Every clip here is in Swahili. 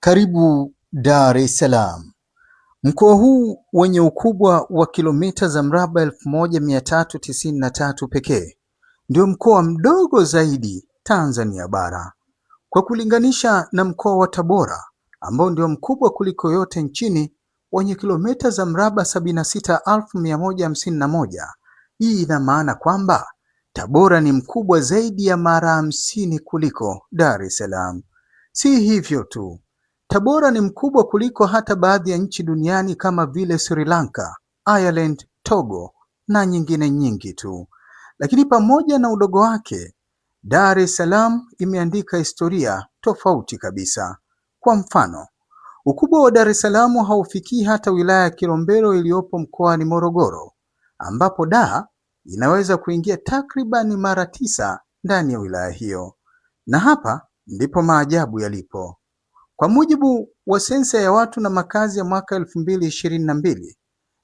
Karibu Dar es Salaam. Mkoa huu wenye ukubwa wa kilomita za mraba 1393 pekee ndio mkoa mdogo zaidi Tanzania bara. Kwa kulinganisha na mkoa wa Tabora ambao ndio mkubwa kuliko yote nchini wenye kilomita za mraba 76,151. Hii ina maana kwamba Tabora ni mkubwa zaidi ya mara 50 kuliko Dar es Salaam. Si hivyo tu, Tabora ni mkubwa kuliko hata baadhi ya nchi duniani kama vile Sri Lanka, Ireland, Togo na nyingine nyingi tu. Lakini pamoja na udogo wake, Dar es Salaam imeandika historia tofauti kabisa. Kwa mfano, ukubwa wa Dar es Salaam haufikii hata wilaya ya Kilombero iliyopo mkoani Morogoro, ambapo Dar inaweza kuingia takribani mara 9 ndani ya wilaya hiyo. Na hapa ndipo maajabu yalipo. Kwa mujibu wa sensa ya watu na makazi ya mwaka 2022,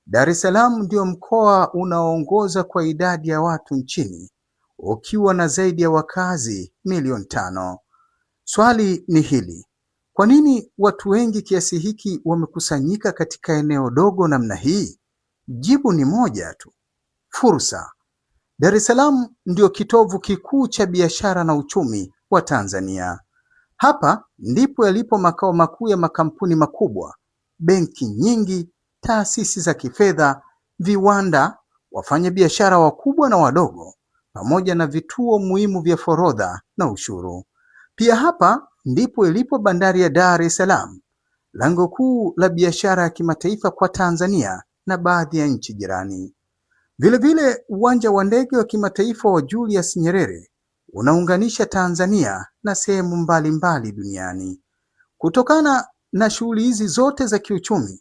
Dar es Salaam ndio mkoa unaoongoza kwa idadi ya watu nchini, ukiwa na zaidi ya wakazi milioni 5. Swali ni hili: kwa nini watu wengi kiasi hiki wamekusanyika katika eneo dogo namna hii? Jibu ni moja tu: fursa. Dar es Salaam ndio kitovu kikuu cha biashara na uchumi wa Tanzania. Hapa ndipo yalipo makao makuu ya makampuni makubwa, benki nyingi, taasisi za kifedha, viwanda, wafanyabiashara wakubwa na wadogo, pamoja na vituo muhimu vya forodha na ushuru. Pia hapa ndipo ilipo bandari ya Dar es Salaam, lango kuu la biashara ya kimataifa kwa Tanzania na baadhi ya nchi jirani. Vilevile, uwanja wa ndege wa kimataifa wa Julius Nyerere unaunganisha Tanzania na sehemu mbalimbali duniani. Kutokana na shughuli hizi zote za kiuchumi,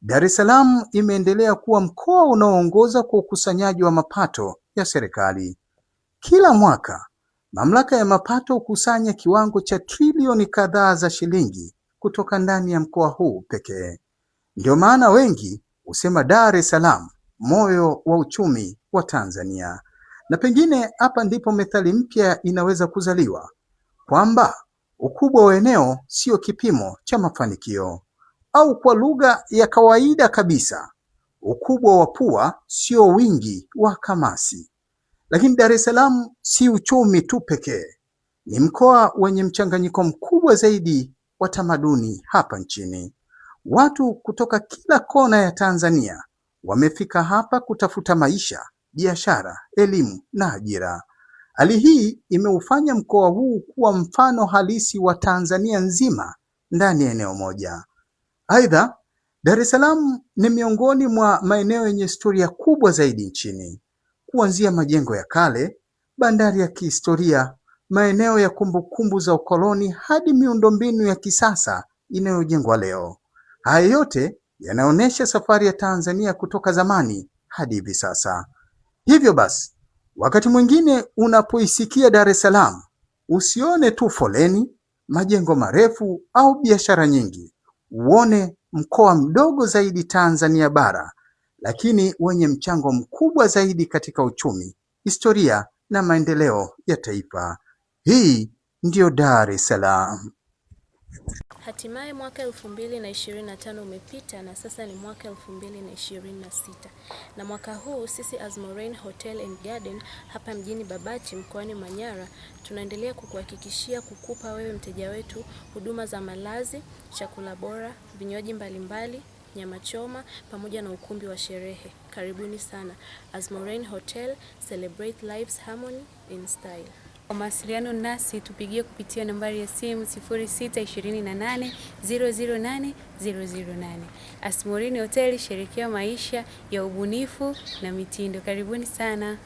Dar es Salaam imeendelea kuwa mkoa unaoongoza kwa ukusanyaji wa mapato ya serikali. Kila mwaka, mamlaka ya mapato hukusanya kiwango cha trilioni kadhaa za shilingi kutoka ndani ya mkoa huu pekee. Ndio maana wengi husema Dar es Salaam, moyo wa uchumi wa Tanzania. Na pengine hapa ndipo methali mpya inaweza kuzaliwa, kwamba ukubwa wa eneo sio kipimo cha mafanikio, au kwa lugha ya kawaida kabisa, ukubwa wa pua sio wingi wa kamasi. Lakini Dar es Salaam si uchumi tu pekee, ni mkoa wenye mchanganyiko mkubwa zaidi wa tamaduni hapa nchini. Watu kutoka kila kona ya Tanzania wamefika hapa kutafuta maisha, biashara, elimu na ajira. Hali hii imeufanya mkoa huu kuwa mfano halisi wa Tanzania nzima ndani ya eneo moja. Aidha, Dar es Salaam ni miongoni mwa maeneo yenye historia kubwa zaidi nchini, kuanzia majengo ya kale, bandari ya kihistoria, maeneo ya kumbukumbu za ukoloni hadi miundombinu ya kisasa inayojengwa leo. Haya yote yanaonyesha safari ya Tanzania kutoka zamani hadi hivi sasa. Hivyo basi, wakati mwingine unapoisikia Dar es Salaam, usione tu foleni, majengo marefu au biashara nyingi. Uone mkoa mdogo zaidi Tanzania bara, lakini wenye mchango mkubwa zaidi katika uchumi, historia na maendeleo ya taifa. Hii ndio Dar es Salaam. Hatimaye mwaka 2025 umepita na sasa ni mwaka 2026. Na mwaka huu sisi Azmorain Hotel and Garden hapa mjini Babati mkoani Manyara tunaendelea kukuhakikishia kukupa wewe mteja wetu huduma za malazi, chakula bora, vinywaji mbalimbali, nyama choma pamoja na ukumbi wa sherehe. Karibuni sana. Azmorain Hotel, celebrate life's harmony in style. Kwa mawasiliano nasi tupigie kupitia nambari ya simu 0628 008 008. Azmorain Hotel, sherekea maisha ya ubunifu na mitindo. Karibuni sana.